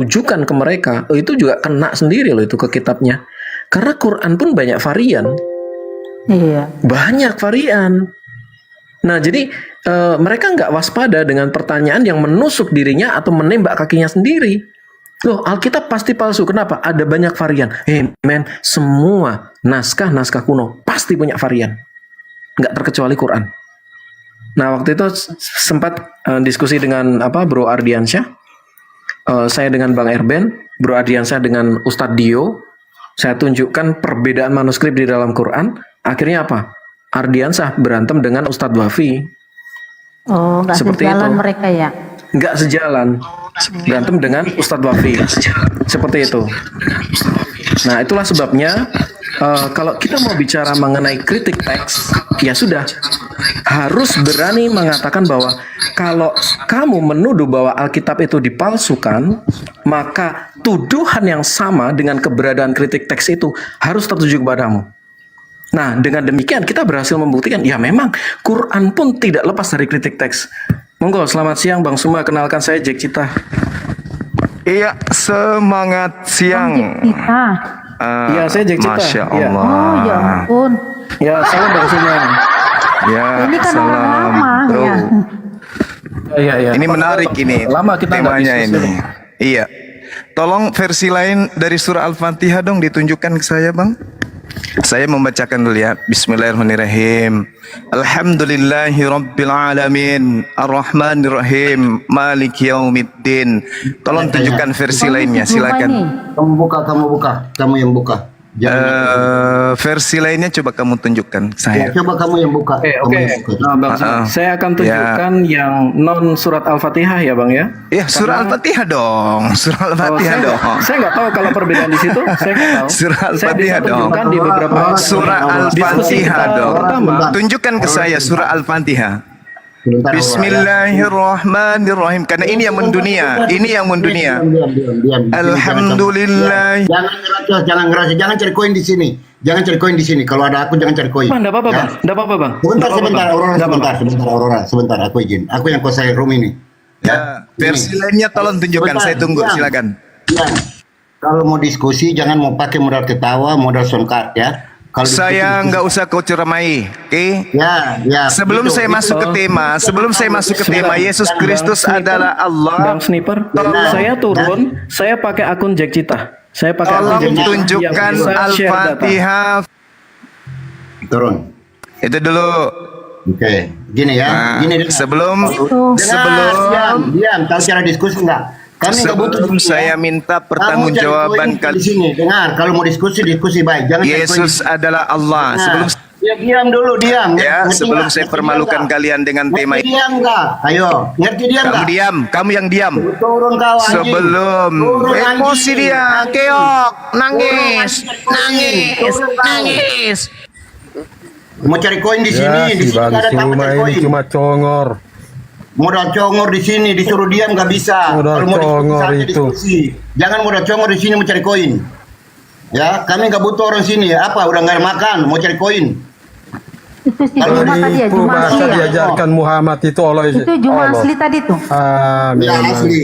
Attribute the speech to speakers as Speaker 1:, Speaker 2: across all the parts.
Speaker 1: tujukan ke mereka, itu juga kena sendiri loh itu ke kitabnya. Karena Quran pun banyak varian.
Speaker 2: Iya.
Speaker 1: Banyak varian. Nah, jadi mereka nggak waspada dengan pertanyaan yang menusuk dirinya atau menembak kakinya sendiri. Loh, Alkitab pasti palsu. Kenapa? Ada banyak varian. Men, semua naskah kuno pasti punya varian. Nggak terkecuali Quran. Nah, waktu itu sempat diskusi dengan Bro Ardiansyah. Saya dengan Bang Erben, Bro Ardiansyah dengan Ustadz Dio. Saya tunjukkan perbedaan manuskrip di dalam Quran. Akhirnya apa? Ardiansyah berantem dengan Ustadz Wafi.
Speaker 2: Oh, nggak sejalan mereka ya?
Speaker 1: Nggak sejalan. Berantem dengan Ustadz Wafi. Seperti itu. Nah, itulah sebabnya kalau kita mau bicara mengenai kritik teks, ya sudah. Harus berani mengatakan bahwa kalau kamu menuduh bahwa Alkitab itu dipalsukan, maka tuduhan yang sama dengan keberadaan kritik teks itu harus tertuju kepadamu. Nah, dengan demikian kita berhasil membuktikan, ya memang Quran pun tidak lepas dari kritik teks. Monggo, selamat siang Bang Suma, kenalkan saya Jack Cita.
Speaker 3: Iya, semangat siang.
Speaker 2: Kita.
Speaker 1: Iya, saya Jack Cita.
Speaker 3: Masya
Speaker 1: Ya.
Speaker 3: Allah.
Speaker 2: Oh, ya ampun.
Speaker 1: Ya, salam Bang Suma.
Speaker 3: Ya,
Speaker 2: Ini kan orang lama
Speaker 3: bro.
Speaker 2: ya.
Speaker 1: Iya.
Speaker 3: Ini menarik ini.
Speaker 1: Lama kita nggak
Speaker 3: temanya
Speaker 1: diskusi.
Speaker 3: ini. Iya. Tolong versi lain dari surah Al-Fatihah dong ditunjukkan ke saya, Bang. Saya membacakan dulu ya. Bismillahirrahmanirrahim. Alhamdulillahi rabbil alamin. Ar-Rahmanirrahim. Maliki yaumiddin. Tolong tunjukkan versi lainnya, silakan.
Speaker 4: Kamu buka. Kamu yang buka.
Speaker 3: Versi lainnya coba kamu tunjukkan ke saya.
Speaker 4: Coba kamu yang buka.
Speaker 1: Oke.
Speaker 4: Kamu yang buka.
Speaker 1: Nah, Bang, saya akan tunjukkan yang non surat Al-Fatihah ya, Bang ya.
Speaker 3: Ya, surah Al-Fatihah dong. Surah Al-Fatihah dong.
Speaker 1: Saya nggak tahu kalau perbedaan di situ. Saya nggak tahu.
Speaker 3: Surah
Speaker 1: Saya
Speaker 3: Al-Fatihah
Speaker 1: bisa
Speaker 3: dong.
Speaker 1: tunjukkan di beberapa
Speaker 3: Surah
Speaker 1: diskusi kita
Speaker 3: Al-Fatihah dong.
Speaker 1: pertama.
Speaker 3: Tunjukkan ke saya surah Al-Fatihah.
Speaker 4: Sebentar,
Speaker 3: Bismillahirrahmanirrahim. Karena ini yang mendunia. Ini yang mendunia.
Speaker 4: Diam.
Speaker 3: Alhamdulillah.
Speaker 4: Jangan ngerasa. Jangan cari koin di sini. Jangan cari koin di sini. Kalau ada aku jangan cari koin.
Speaker 1: Bang, nggak apa-apa, Bang. Nggak apa-apa, Bang.
Speaker 4: Sebentar, Aurora. Sebentar, aku izin. Aku yang kuasai room ini.
Speaker 3: Ya, versi lainnya tolong tunjukkan. Saya tunggu, silakan.
Speaker 4: Ya. Kalau mau diskusi jangan mau pakai modal ketawa, modal soundcard ya. Kalau
Speaker 3: Saya nggak usah kau ceramai, oke?
Speaker 4: Ya.
Speaker 3: Sebelum
Speaker 4: Itu,
Speaker 3: saya masuk ke tema, Yesus Kristus adalah Allah.
Speaker 1: Bang Sniper, saya turun, saya pakai akun Jack Cita. Saya pakai akun
Speaker 3: Tolong
Speaker 1: Jack Cita
Speaker 3: tunjukkan
Speaker 1: yang bisa share data.
Speaker 3: Al-Fatihah.
Speaker 4: turun.
Speaker 3: Itu dulu.
Speaker 4: Oke. Gini ya.
Speaker 3: Nah,
Speaker 4: Gini dulu.
Speaker 3: sebelum
Speaker 4: Diam. Tahu cara diskusi enggak? Kami nggak butuh
Speaker 3: sebelum
Speaker 4: diskusi,
Speaker 3: saya
Speaker 4: ya.
Speaker 3: minta
Speaker 4: Kamu
Speaker 3: pertanggungjawaban
Speaker 4: cari poin di sini. Dengar, kalau mau diskusi baik. Jangan cari poin
Speaker 3: Yesus
Speaker 4: di-
Speaker 3: adalah Allah.
Speaker 4: Nah,
Speaker 3: Sebelum
Speaker 4: ya, diam dulu.
Speaker 3: ya,
Speaker 4: Ngerti
Speaker 3: sebelum
Speaker 4: nggak?
Speaker 3: saya
Speaker 4: Ngerti
Speaker 3: permalukan
Speaker 4: nggak?
Speaker 3: kalian dengan tema
Speaker 4: Ngerti
Speaker 3: ini.
Speaker 4: diam nggak? Ayo, ngerti diam
Speaker 3: Kamu
Speaker 4: nggak?
Speaker 3: diam, kamu yang diam.
Speaker 4: Turun kau anjing.
Speaker 3: Sebelum
Speaker 4: Turun,
Speaker 3: emosi
Speaker 4: anjing.
Speaker 3: dia,
Speaker 4: Anjing.
Speaker 3: keok, nangis,
Speaker 4: Turun,
Speaker 3: nangis,
Speaker 4: turun, kau.
Speaker 3: nangis.
Speaker 4: Mau cari koin di sini,
Speaker 5: Ya,
Speaker 4: di
Speaker 5: si
Speaker 4: sini
Speaker 5: Bang
Speaker 4: nggak ada tempat
Speaker 5: Suma
Speaker 4: cari
Speaker 5: ini
Speaker 4: koin.
Speaker 5: cuma congor.
Speaker 4: Modal congor di sini, disuruh diam nggak bisa.
Speaker 5: Modal
Speaker 4: Kalau mau diskusi,
Speaker 5: congor
Speaker 4: saatnya
Speaker 5: itu.
Speaker 4: diskusi. Jangan modal congor di sini mau cari koin. Ya, kami nggak butuh orang sini. Apa? Udah nggak makan, mau cari koin.
Speaker 2: Itu si
Speaker 4: Kalau
Speaker 2: Juma tadi ya,
Speaker 5: Itu
Speaker 2: Juma
Speaker 5: bahasa
Speaker 2: asli ya.
Speaker 5: diajarkan Muhammad itu Allah.
Speaker 2: Itu Juma asli tadi tuh.
Speaker 5: Amin.
Speaker 4: Ya asli.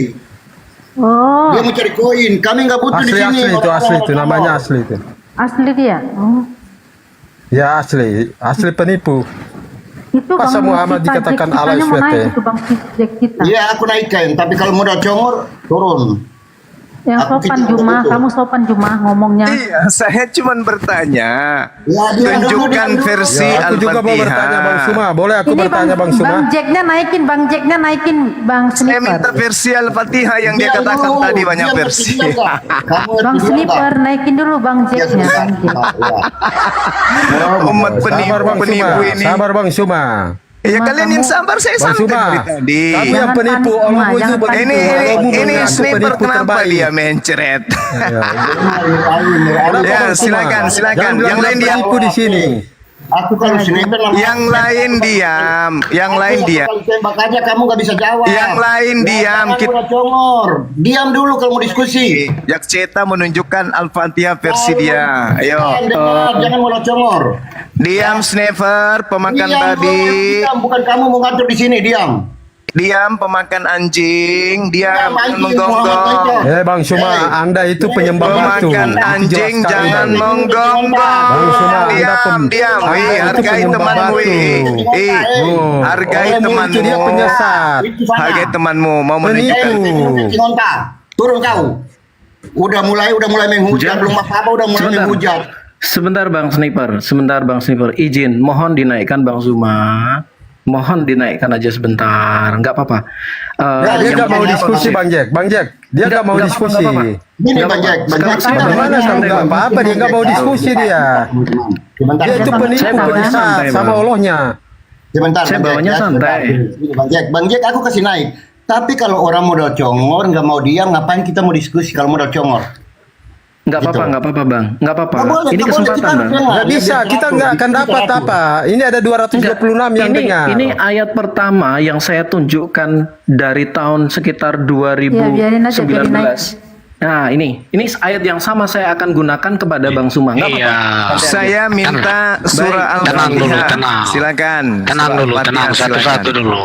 Speaker 2: Oh,
Speaker 4: Dia mau cari koin. Kami nggak butuh di sini.
Speaker 5: Asli itu namanya asli itu.
Speaker 2: asli dia. Oh.
Speaker 5: Ya asli penipu.
Speaker 2: Itu
Speaker 5: Masa Muhammad
Speaker 2: Jack
Speaker 5: dikatakan
Speaker 2: Citanya
Speaker 5: Allah
Speaker 2: mau
Speaker 5: SWT?
Speaker 2: naik itu Bang Jack Cita.
Speaker 4: Iya, aku naikkan. Tapi kalau modal congor, turun.
Speaker 2: Yang
Speaker 4: Aku
Speaker 2: sopan
Speaker 4: tidak
Speaker 2: Juma,
Speaker 4: begitu.
Speaker 2: kamu sopan Juma ngomongnya.
Speaker 3: Iya, saya cuma bertanya.
Speaker 4: Ya, dia
Speaker 3: Tunjukkan
Speaker 4: dulu.
Speaker 3: versi
Speaker 5: Ya, aku juga mau bertanya Bang Suma. Boleh aku bertanya Bang Suma?
Speaker 2: Bang Jacknya naikin Bang
Speaker 3: Saya minta
Speaker 2: Sniper.
Speaker 3: versi Al-Fatihah yang dia
Speaker 4: Diam
Speaker 3: katakan
Speaker 4: dulu.
Speaker 3: tadi banyak
Speaker 4: Diam,
Speaker 3: versi.
Speaker 4: ngerti dia nggak? Kamu ngerti
Speaker 2: Bang
Speaker 4: dia
Speaker 2: Sniper
Speaker 4: nggak?
Speaker 2: naikin dulu Bang
Speaker 4: Ya,
Speaker 2: Jacknya.
Speaker 4: sudah.
Speaker 2: Bang Jack.
Speaker 3: Umat
Speaker 5: Sabar Bang
Speaker 3: penipu
Speaker 5: Suma.
Speaker 3: ini.
Speaker 5: Sabar Bang Suma.
Speaker 3: Ya kalian yang sabar, saya
Speaker 5: Bang
Speaker 3: santai
Speaker 5: Suma.
Speaker 3: dari tadi.
Speaker 5: Kamu yang
Speaker 2: Jangan
Speaker 5: penipu.
Speaker 2: panik,
Speaker 5: Allah
Speaker 2: Suma,
Speaker 5: itu
Speaker 2: jangan
Speaker 5: begitu.
Speaker 3: Ini
Speaker 5: Allahmu
Speaker 3: ini
Speaker 5: mengaku
Speaker 3: sniper
Speaker 5: penipu
Speaker 3: kenapa
Speaker 5: terbaik.
Speaker 3: dia mencret?
Speaker 5: Ya.
Speaker 3: Ya,
Speaker 5: Bang Suma?
Speaker 3: silakan.
Speaker 5: Jangan bilang
Speaker 3: Yang lain diam.
Speaker 5: penipu di sini.
Speaker 4: Aku kalau sniper
Speaker 3: Yang lain diam. Yang lain diam.
Speaker 4: Kalau tembak aja kamu nggak bisa jawab.
Speaker 3: Yang lain diam.
Speaker 4: Jangan udah congor. Diam dulu kalau mau diskusi.
Speaker 3: Jak Ceta menunjukkan Al-Fatihah versi dia. Ayo.
Speaker 4: Jangan mau congor.
Speaker 3: Diam sniper, pemakan
Speaker 4: Diam,
Speaker 3: babi.
Speaker 4: diam. Bukan kamu mau ngatur di sini, diam.
Speaker 3: Diam pemakan anjing, diam
Speaker 4: Anjing,
Speaker 3: menggonggong.
Speaker 4: Muhammad
Speaker 5: Bang Suma, Anda itu penyembah batu.
Speaker 3: Pemakan
Speaker 5: Itu
Speaker 3: anjing
Speaker 5: jelas sekali,
Speaker 3: jangan
Speaker 5: Bang.
Speaker 3: menggonggong.
Speaker 5: Bang Suma, Anda
Speaker 3: Diam, diam.
Speaker 5: Anda
Speaker 3: Wih,
Speaker 5: itu
Speaker 3: hargai
Speaker 5: penyembah
Speaker 3: temanmu,
Speaker 5: batu.
Speaker 3: hargai
Speaker 5: Orang
Speaker 3: temanmu.
Speaker 5: itu dia penyesat.
Speaker 3: Hargai temanmu, mau menunjukkan.
Speaker 4: Ngonta, turun kau. Udah mulai menghujat, belum apa-apa udah mulai
Speaker 1: Sebentar.
Speaker 4: menghujat.
Speaker 1: Sebentar Bang Sniper, izin, mohon dinaikkan Bang Zuma, mohon dinaikkan aja sebentar, nggak apa-apa.
Speaker 5: Dia
Speaker 1: yang
Speaker 5: nggak mau
Speaker 1: penting-
Speaker 5: diskusi Bang Jack. Bang Jack, dia nggak mau
Speaker 1: Nggak
Speaker 5: diskusi.
Speaker 1: apa-apa.
Speaker 4: Gini
Speaker 1: Nggak
Speaker 4: Bang Jack,
Speaker 1: apa-apa.
Speaker 4: Bang Jack,
Speaker 1: Sekarang saya
Speaker 5: Bagaimana
Speaker 1: santai,
Speaker 5: nggak
Speaker 1: Bang.
Speaker 5: apa-apa, dia nggak mau diskusi dia.
Speaker 4: Sebentar,
Speaker 5: Dia itu penipu,
Speaker 1: Saya bawanya
Speaker 5: penyesat
Speaker 1: santai,
Speaker 5: sama
Speaker 1: Bang.
Speaker 5: Allahnya.
Speaker 4: sebentar.
Speaker 1: Saya
Speaker 4: Bang Jack,
Speaker 1: bawanya
Speaker 4: ya,
Speaker 1: santai.
Speaker 4: sebentar. Gini, Bang Jack, aku kasih naik. Tapi kalau orang modal congor nggak mau diam, ngapain kita mau diskusi kalau modal congor?
Speaker 1: Nggak apa-apa,
Speaker 4: Gitu.
Speaker 1: nggak apa-apa Bang, nggak apa-apa.
Speaker 4: Nggak boleh,
Speaker 1: Ini
Speaker 4: nggak boleh,
Speaker 1: kesempatan
Speaker 4: kita harus
Speaker 1: Bang.
Speaker 4: dengar.
Speaker 5: Nggak bisa, kita nggak akan dapat apa. Ini ada 226 yang
Speaker 1: ini,
Speaker 5: dengar.
Speaker 1: ini ayat pertama yang saya tunjukkan dari tahun sekitar
Speaker 2: Ya, biarin aja,
Speaker 1: 2019. Nah, ini ayat yang sama saya akan gunakan kepada Bang Suma. Nggak
Speaker 6: Iya.
Speaker 1: apa-apa.
Speaker 3: Saya minta surah
Speaker 6: Tenang dulu,
Speaker 3: Al-Fatihah.
Speaker 6: tenang.
Speaker 3: Silakan.
Speaker 6: Tenang
Speaker 3: Surah
Speaker 6: dulu,
Speaker 3: Al-Fatihah,
Speaker 6: tenang. Satu-satu
Speaker 3: silakan.
Speaker 6: dulu.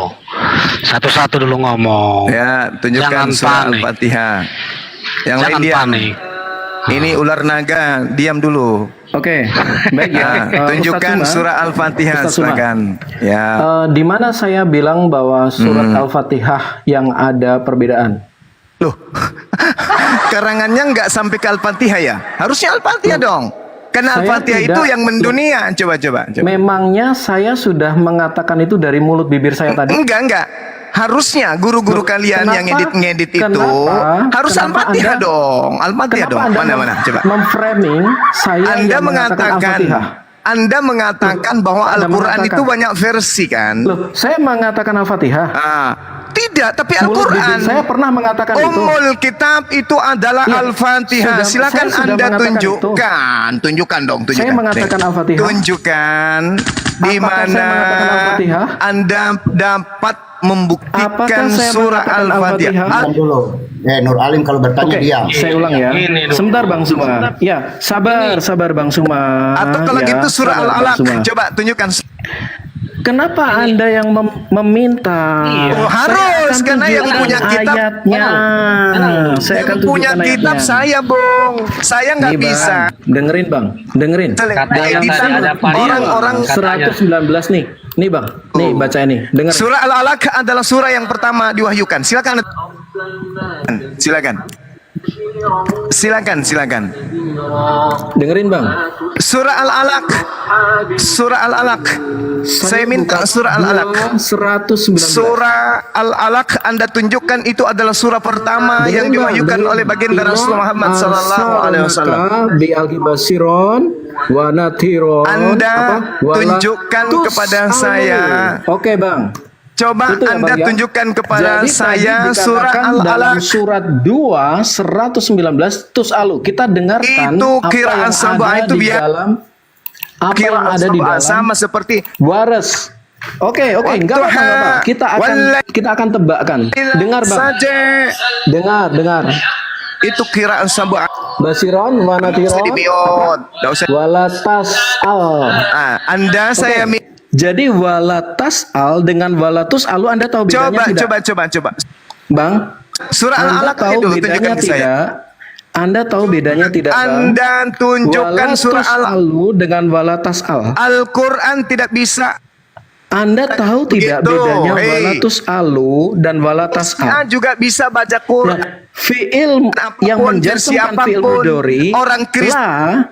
Speaker 6: Satu-satu dulu ngomong.
Speaker 3: Ya, tunjukkan
Speaker 6: Jangan
Speaker 3: surah
Speaker 6: panik.
Speaker 3: Al-Fatihah. Yang lain
Speaker 6: Jangan
Speaker 3: diam.
Speaker 6: panik.
Speaker 3: Ini ular naga, diam dulu.
Speaker 1: Oke, baik ya.
Speaker 3: Nah, tunjukkan
Speaker 1: Ustaz Suma,
Speaker 3: surah Al-Fatihah,
Speaker 1: Ustaz Suma.
Speaker 3: silakan. Ya.
Speaker 1: Di mana saya bilang bahwa surat Al-Fatihah yang ada perbedaan?
Speaker 3: Loh, karangannya nggak sampai ke Al-Fatihah ya? Harusnya Al-Fatihah dong. Karena
Speaker 1: Saya
Speaker 3: Al-Fatihah
Speaker 1: tidak-
Speaker 3: itu yang mendunia. Coba.
Speaker 1: Memangnya saya sudah mengatakan itu dari mulut bibir saya tadi?
Speaker 3: Enggak. Harusnya guru-guru kalian yang
Speaker 1: Kenapa-
Speaker 3: ngedit itu
Speaker 1: kenapa-
Speaker 3: harus
Speaker 1: kenapa
Speaker 3: Al-Fatihah
Speaker 1: Anda-
Speaker 3: dong. Al-Fatihah
Speaker 1: Kenapa
Speaker 3: dong.
Speaker 1: Anda
Speaker 3: Mana? Coba.
Speaker 1: memframing saya
Speaker 3: Anda
Speaker 1: yang mengatakan
Speaker 3: mengatakan
Speaker 1: Al-Fatihah?
Speaker 3: Anda mengatakan bahwa
Speaker 1: Anda
Speaker 3: Al-Quran
Speaker 1: mengatakan.
Speaker 3: itu banyak versi kan?
Speaker 1: Loh, saya mengatakan Al-Fatihah.
Speaker 3: Tidak, tapi
Speaker 1: Mulut bibir
Speaker 3: Al-Quran.
Speaker 1: saya pernah mengatakan itu.
Speaker 3: Ummul kitab itu adalah
Speaker 1: Iya,
Speaker 3: Al-Fatihah.
Speaker 1: sudah-
Speaker 3: Silakan
Speaker 1: saya sudah
Speaker 3: Anda
Speaker 1: mengatakan
Speaker 3: tunjukkan. Tunjukkan dong, tunjukkan.
Speaker 1: Saya mengatakan
Speaker 3: Nih.
Speaker 1: Al-Fatihah.
Speaker 3: Tunjukkan di
Speaker 1: Apakah saya
Speaker 3: mana
Speaker 1: mengatakan Al-Fatihah?
Speaker 3: Anda dapat membuktikan
Speaker 1: Apakah saya
Speaker 3: surah
Speaker 1: mengatakan
Speaker 3: Al-Fatihah.
Speaker 1: Al-Fatihah?
Speaker 4: Diam dulu. Nur Alim kalau bertanya
Speaker 1: Oke,
Speaker 4: diam.
Speaker 1: saya ulang ya.
Speaker 6: Ini dulu.
Speaker 1: Sebentar Bang Suma. Ya, sabar Bang Suma.
Speaker 3: Atau kalau
Speaker 1: Ya,
Speaker 3: gitu surah
Speaker 1: sabar, Bang
Speaker 3: Al-Alaq.
Speaker 1: Suma.
Speaker 3: Coba tunjukkan.
Speaker 1: Kenapa Anda yang meminta?
Speaker 3: Oh,
Speaker 1: Saya
Speaker 3: harus,
Speaker 1: akan
Speaker 3: karena yang
Speaker 1: tunjukkan
Speaker 3: punya kitab-
Speaker 1: ayatnya. Saya akan
Speaker 3: Yang punya
Speaker 1: tunjukkan
Speaker 3: kitab
Speaker 1: ayatnya.
Speaker 3: saya, Bung. Saya nggak
Speaker 1: Nih, Bang.
Speaker 3: bisa.
Speaker 1: Dengerin Bang, dengerin.
Speaker 6: Katanya
Speaker 3: Editan
Speaker 6: tadi ada Pak
Speaker 3: orang-orang
Speaker 6: Iwan.
Speaker 1: 119 nih. Nih Bang, nih baca ini. Dengar.
Speaker 3: Surah Al-Alaq adalah surah yang pertama diwahyukan. Silakan. Silakan.
Speaker 1: Dengerin Bang.
Speaker 3: Surah Al-Alaq. Saya minta surah Al-Alaq.
Speaker 1: 119.
Speaker 3: Surah Al-Alaq Anda tunjukkan itu adalah surah pertama yang diwahyukan oleh baginda Rasulullah Muhammad sallallahu alaihi wasallam.
Speaker 1: Bi al-basiron wa natiron.
Speaker 3: Anda
Speaker 1: Wala
Speaker 3: tunjukkan
Speaker 1: tus
Speaker 3: kepada
Speaker 1: alu.
Speaker 3: saya.
Speaker 1: Oke Bang.
Speaker 3: Coba
Speaker 1: Itu ya,
Speaker 3: Anda
Speaker 1: Bang, ya?
Speaker 3: tunjukkan kepada
Speaker 1: Jadi
Speaker 3: saya
Speaker 1: tadi
Speaker 3: surah
Speaker 1: dikatakan dalam
Speaker 3: Al-Alaq.
Speaker 1: surat 2 119 tus-alu. Kita dengarkan
Speaker 3: Itu
Speaker 1: apa
Speaker 3: kiraan
Speaker 1: yang
Speaker 3: sabah
Speaker 1: ada
Speaker 3: itu
Speaker 1: di
Speaker 3: biar-
Speaker 1: dalam apa yang
Speaker 3: Kira
Speaker 1: ada di dalam
Speaker 3: sama seperti
Speaker 1: waras. Oke, enggak apa-apa, enggak apa. Kita akan tebakkan. Dengar Bang.
Speaker 3: saja.
Speaker 1: Dengar.
Speaker 3: Itu kiraan sabah.
Speaker 1: Basiron wa natiron
Speaker 3: Dibiot. Enggak usah.
Speaker 1: walatas al.
Speaker 3: Anda saya minta.
Speaker 1: Jadi walatas al dengan walatus alu Anda tahu bedanya tidak?
Speaker 3: Coba.
Speaker 1: Bang,
Speaker 3: Surah
Speaker 1: Anda
Speaker 3: Al-Alaq
Speaker 1: tahu
Speaker 3: itu
Speaker 1: bedanya
Speaker 3: tunjukkan ke saya.
Speaker 1: tidak? Anda tahu bedanya tidak, Bang?
Speaker 3: Anda tunjukkan surah
Speaker 1: Walatus alu dengan walatas al.
Speaker 3: Al-Quran tidak bisa.
Speaker 1: Anda tahu tidak
Speaker 3: Begitu,
Speaker 1: bedanya
Speaker 3: hei.
Speaker 1: walatus alu dan walatas
Speaker 3: Saya
Speaker 1: al?
Speaker 3: juga bisa baca Quran.
Speaker 1: Nah, fiil yang
Speaker 3: Apapun,
Speaker 1: menjasemkan
Speaker 3: versi
Speaker 1: fiil
Speaker 3: apapun,
Speaker 1: mudori
Speaker 3: orang Kristen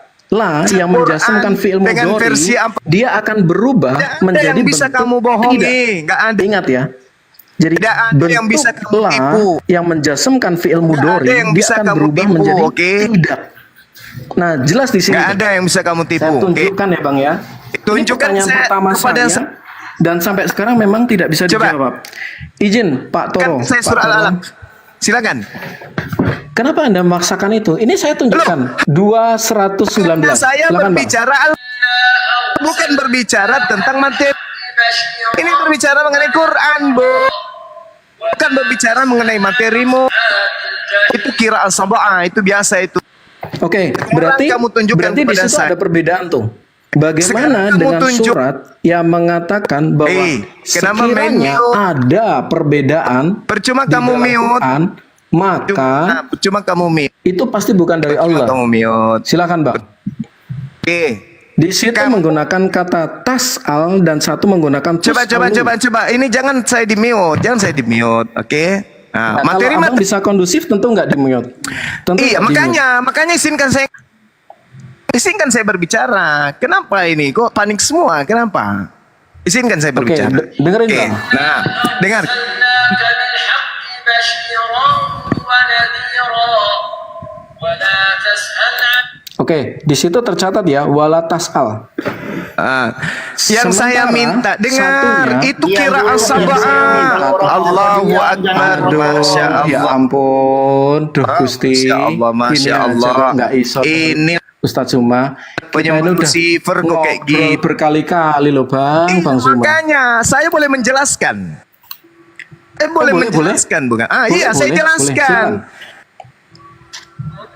Speaker 1: yang menjasemkan fiil
Speaker 3: dengan
Speaker 1: mudori
Speaker 3: versi apa-
Speaker 1: dia akan berubah
Speaker 3: Tidak ada
Speaker 1: menjadi
Speaker 3: yang bisa
Speaker 1: bentuk
Speaker 3: kamu bohongi.
Speaker 1: tidak.
Speaker 3: Nggak ada.
Speaker 1: Ingat ya. Jadi
Speaker 3: Tidak ada
Speaker 1: bentuk
Speaker 3: yang bisa kamu
Speaker 1: la
Speaker 3: tipu.
Speaker 1: yang menjasemkan fiil mudori
Speaker 3: ada yang
Speaker 1: dia
Speaker 3: bisa
Speaker 1: akan
Speaker 3: kamu
Speaker 1: berubah
Speaker 3: tipu,
Speaker 1: menjadi
Speaker 3: oke?
Speaker 1: tidak. Nah, jelas di sini.
Speaker 3: Nggak ada yang bisa kamu tipu.
Speaker 1: Saya
Speaker 3: oke?
Speaker 1: tunjukkan ya, Bang ya.
Speaker 3: Tunjukkan
Speaker 1: Ini pertanyaan
Speaker 3: saya
Speaker 1: pertama
Speaker 3: kepada
Speaker 1: saya dan sampai sekarang memang tidak bisa
Speaker 3: Coba.
Speaker 1: dijawab. Izin Pak
Speaker 3: Kan
Speaker 1: Toro.
Speaker 3: saya
Speaker 1: Pak
Speaker 3: surah
Speaker 1: Toro.
Speaker 3: Al-Alaq. Silakan.
Speaker 1: Kenapa Anda memaksakan itu? Ini saya tunjukkan 219.
Speaker 3: Karena saya
Speaker 1: Silakan, Bang.
Speaker 3: berbicara bukan berbicara tentang materi. Ini berbicara mengenai Quran, Bu. Bukan berbicara mengenai materimu. Itu kira al-sabah, itu biasa itu.
Speaker 1: Oke, berarti
Speaker 3: kamu tunjukkan
Speaker 1: berarti di
Speaker 3: kepada
Speaker 1: situ
Speaker 3: saya.
Speaker 1: ada perbedaan tuh. Bagaimana
Speaker 3: Sekarang kamu
Speaker 1: dengan
Speaker 3: tunjuk-
Speaker 1: surat yang mengatakan bahwa
Speaker 3: kenapa main
Speaker 1: sekiranya
Speaker 3: mute?
Speaker 1: ada perbedaan
Speaker 3: Percuma
Speaker 1: di
Speaker 3: kamu
Speaker 1: dalam
Speaker 3: mute.
Speaker 1: Quran, maka
Speaker 3: Cuma kamu mute.
Speaker 1: itu pasti bukan dari Allah.
Speaker 3: Kamu mute.
Speaker 1: Silakan, Bang.
Speaker 3: Oke.
Speaker 1: Di situ menggunakan kata tas'al dan satu menggunakan
Speaker 3: Coba.
Speaker 1: tus'alu.
Speaker 3: Ini jangan saya di mute, Oke. Nah,
Speaker 1: Nah, kalau Abang bisa kondusif tentu nggak di mute. Tentu
Speaker 3: Iya,
Speaker 1: nggak di-mute.
Speaker 3: makanya izinkan saya berbicara. Kenapa ini? Kok panik semua? Kenapa? Izinkan saya
Speaker 1: Oke,
Speaker 3: berbicara.
Speaker 1: dengerin,
Speaker 3: Oke.
Speaker 1: Bang.
Speaker 3: Nah, dengar.
Speaker 1: Oke, di situ tercatat ya wala tas'al.
Speaker 3: Yang saya
Speaker 1: Sementara
Speaker 3: minta dengar
Speaker 1: satunya-
Speaker 3: itu
Speaker 4: Iya,
Speaker 3: kira
Speaker 4: dulu,
Speaker 3: sabah. Allahu Akbar. Masya
Speaker 1: Ya
Speaker 3: Allah.
Speaker 1: ampun, duh Gusti.
Speaker 3: Masya Allah, Masya
Speaker 1: Ini aja
Speaker 3: Allah.
Speaker 1: kok nggak iso.
Speaker 3: Ini
Speaker 1: Ustadz Suma.
Speaker 3: penyembah
Speaker 1: kita ini udah
Speaker 3: Lucifer kok kayak
Speaker 1: ngobrol
Speaker 3: gitu.
Speaker 1: berkali-kali loh Bang,
Speaker 3: Iya,
Speaker 1: Bang Suma.
Speaker 3: makanya saya boleh menjelaskan. Boleh
Speaker 1: boleh,
Speaker 3: menjelaskan, bukan?
Speaker 1: Boleh,
Speaker 3: Iya, saya
Speaker 1: boleh,
Speaker 3: jelaskan.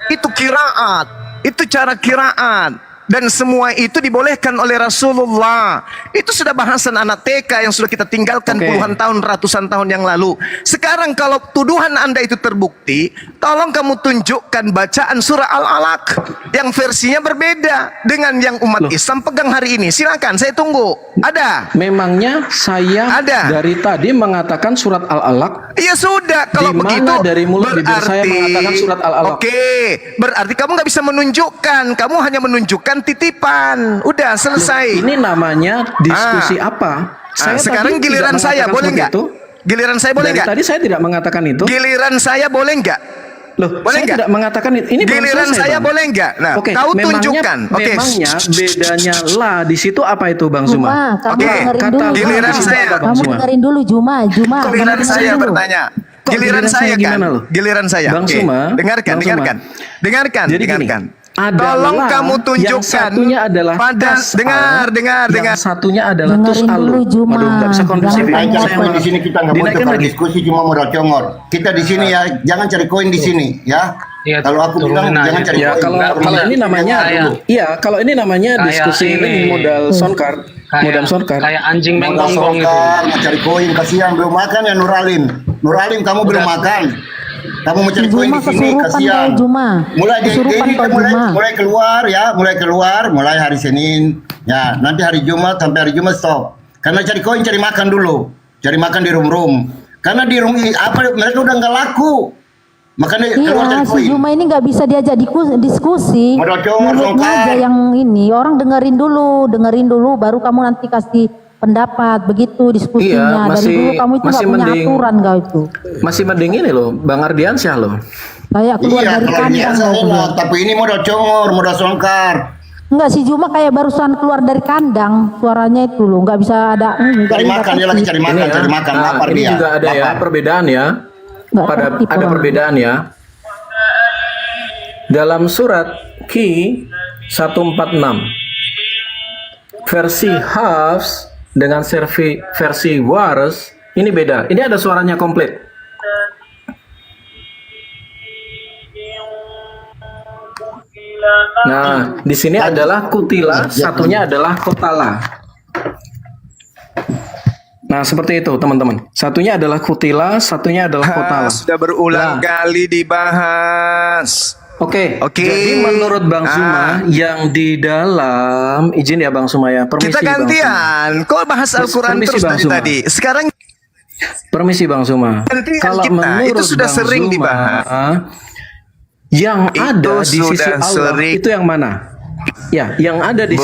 Speaker 3: Itu kiraat, itu cara kiraat. Dan semua itu dibolehkan oleh Rasulullah. Itu sudah bahasan anak TK yang sudah kita tinggalkan
Speaker 1: Oke.
Speaker 3: puluhan tahun, ratusan tahun yang lalu. Sekarang kalau tuduhan Anda itu terbukti, tolong kamu tunjukkan bacaan surah Al-Alaq yang versinya berbeda dengan yang umat
Speaker 1: Loh.
Speaker 3: Islam pegang hari ini. Silakan, saya tunggu. Ada?
Speaker 1: Memangnya saya
Speaker 3: Ada.
Speaker 1: dari tadi mengatakan surat Al-Alaq.
Speaker 3: Iya sudah, kalau
Speaker 1: Di mana
Speaker 3: begitu
Speaker 1: dari mulut bibir saya mengatakan surat Al-Alaq?
Speaker 3: Oke, berarti kamu nggak bisa menunjukkan, kamu hanya menunjukkan titipan. Udah selesai.
Speaker 1: Ini namanya diskusi apa?
Speaker 3: Sekarang
Speaker 1: tadi
Speaker 3: giliran
Speaker 1: tidak
Speaker 3: saya
Speaker 1: mengatakan
Speaker 3: boleh
Speaker 1: seperti
Speaker 3: nggak?
Speaker 1: itu.
Speaker 3: Giliran saya boleh
Speaker 1: Dari
Speaker 3: nggak?
Speaker 1: tadi saya tidak mengatakan itu.
Speaker 3: Giliran saya boleh nggak?
Speaker 1: Loh,
Speaker 3: boleh
Speaker 1: saya
Speaker 3: nggak?
Speaker 1: tidak mengatakan itu. Ini belum
Speaker 3: Giliran
Speaker 1: selesai,
Speaker 3: saya
Speaker 1: Bang.
Speaker 3: boleh nggak? Nah,
Speaker 1: Oke,
Speaker 3: kau
Speaker 1: memangnya-
Speaker 3: tunjukkan. Oke.
Speaker 1: Memangnya bedanya la di situ apa itu Bang Suma?
Speaker 2: Juma, kamu
Speaker 3: Oke,
Speaker 2: dengerin
Speaker 1: kata
Speaker 2: dulu.
Speaker 3: giliran
Speaker 2: Juma.
Speaker 3: saya.
Speaker 1: Bang
Speaker 2: Kamu
Speaker 1: Suma.
Speaker 2: dengerin dulu Juma.
Speaker 3: Giliran
Speaker 2: dengerin
Speaker 3: saya
Speaker 2: dulu.
Speaker 3: bertanya.
Speaker 1: Kok
Speaker 3: Giliran
Speaker 1: giliran
Speaker 3: saya
Speaker 1: saya
Speaker 3: kan?
Speaker 1: gimana loh?
Speaker 3: Giliran saya.
Speaker 1: Bang
Speaker 3: Oke.
Speaker 1: Suma,
Speaker 3: Dengarkan,
Speaker 1: Bang Suma.
Speaker 3: dengarkan.
Speaker 1: Jadi gini,
Speaker 3: dengarkan.
Speaker 1: ada
Speaker 3: Tolong
Speaker 1: la
Speaker 3: kamu
Speaker 1: yang
Speaker 3: tunjukkan
Speaker 1: satunya adalah
Speaker 3: pada
Speaker 1: tas'al,
Speaker 3: dengar.
Speaker 1: yang satunya adalah
Speaker 2: Dengerin
Speaker 1: tus'alu.
Speaker 2: dulu, Juma.
Speaker 1: Waduh, nggak bisa kondusif
Speaker 2: Jangan
Speaker 1: ya.
Speaker 4: Naik cari
Speaker 1: Saya
Speaker 4: koin
Speaker 1: malah-
Speaker 4: di sini kita nggak butuh
Speaker 1: dinaikkan
Speaker 4: kalau
Speaker 1: lagi.
Speaker 4: diskusi cuma modal congor. Kita di sini ya, jangan cari koin di sini ya.
Speaker 6: Iya,
Speaker 4: Kalau aku bilang
Speaker 6: turunin
Speaker 4: jangan
Speaker 6: aja.
Speaker 4: cari
Speaker 1: Ya
Speaker 4: koin.
Speaker 1: kalau
Speaker 6: Nggak
Speaker 1: kalau
Speaker 6: bisa.
Speaker 1: ini namanya
Speaker 6: Kayak-
Speaker 1: iya kalau ini namanya
Speaker 6: kayak
Speaker 1: diskusi
Speaker 6: ini.
Speaker 1: modal soundcard, modal soundcard.
Speaker 6: Kayak anjing
Speaker 4: Modal
Speaker 6: menggonggong itu.
Speaker 4: songkar, mau cari koin, kasihan belum makan ya Nuralim. Nuralim kamu belum makan. Kamu mau cari koin
Speaker 2: Juma
Speaker 4: di sini,
Speaker 2: kesurupan
Speaker 4: kasihan.
Speaker 2: kau, Juma.
Speaker 4: Mulai di
Speaker 2: Kesurupan
Speaker 4: ini
Speaker 2: kau,
Speaker 4: mulai
Speaker 2: Juma.
Speaker 4: keluar, mulai hari Senin. Ya, nanti hari Jumat sampai hari Jumat stop. Karena cari koin cari makan dulu. Cari makan di room. Karena di room apa mereka udah nggak laku. Makanya keluar
Speaker 2: Iya,
Speaker 4: cari
Speaker 2: si
Speaker 4: koin.
Speaker 2: Juma ini nggak bisa diajak diskusi.
Speaker 4: Modal congor,
Speaker 2: Mulutnya
Speaker 4: songkar.
Speaker 2: aja yang ini. Orang dengerin dulu, baru kamu nanti kasih pendapat. Begitu diskusinya.
Speaker 1: Iya,
Speaker 2: Dari dulu kamu itu nggak punya aturan kau itu.
Speaker 1: Masih mending ini loh, Bang Ardiansyah loh.
Speaker 2: Kayak keluar
Speaker 4: Iya,
Speaker 2: dari
Speaker 4: kalau
Speaker 2: kandang
Speaker 4: biasa
Speaker 2: kau
Speaker 4: enak,
Speaker 2: bilang.
Speaker 4: tapi ini modal congor, modal songkar.
Speaker 2: Enggak, si Juma kayak barusan keluar dari kandang. Suaranya itu loh, nggak bisa ada.
Speaker 4: Cari makan dia lagi cari makan, cari makan,
Speaker 1: Nah,
Speaker 4: lapar
Speaker 1: ini
Speaker 4: dia.
Speaker 1: juga ada ya
Speaker 4: Lapar.
Speaker 1: perbedaan ya.
Speaker 2: Nggak
Speaker 1: Ada
Speaker 2: tertib orang.
Speaker 1: perbedaan ya. Dalam surat Ki 146 versi Hafs dengan versi Wars ini beda. Ini ada suaranya komplit. Nah, di sini adalah kutila, satunya adalah kotala. Nah, seperti itu, teman-teman. Satunya adalah kutila, satunya adalah kotala.
Speaker 3: Sudah berulang
Speaker 1: Nah.
Speaker 3: kali dibahas.
Speaker 1: Oke.
Speaker 3: Oke.
Speaker 1: Jadi menurut Bang Suma yang di dalam izin ya Bang Suma ya. Permisi
Speaker 3: Kita
Speaker 1: Bang Suma.
Speaker 3: gantian. Kok bahas Al-Quran
Speaker 1: Permisi,
Speaker 3: terus
Speaker 1: Bang
Speaker 3: dari
Speaker 1: Suma.
Speaker 3: tadi? Sekarang
Speaker 1: Permisi Bang Suma.
Speaker 3: Gantian
Speaker 1: Kalau
Speaker 3: kita,
Speaker 1: menurut
Speaker 3: itu sudah
Speaker 1: Bang
Speaker 3: sering
Speaker 1: Suma,
Speaker 3: dibahas.
Speaker 1: yang
Speaker 3: Itu
Speaker 1: ada di sisi
Speaker 3: sudah
Speaker 1: Allah
Speaker 3: sering.
Speaker 1: itu yang mana? Ya, yang ada di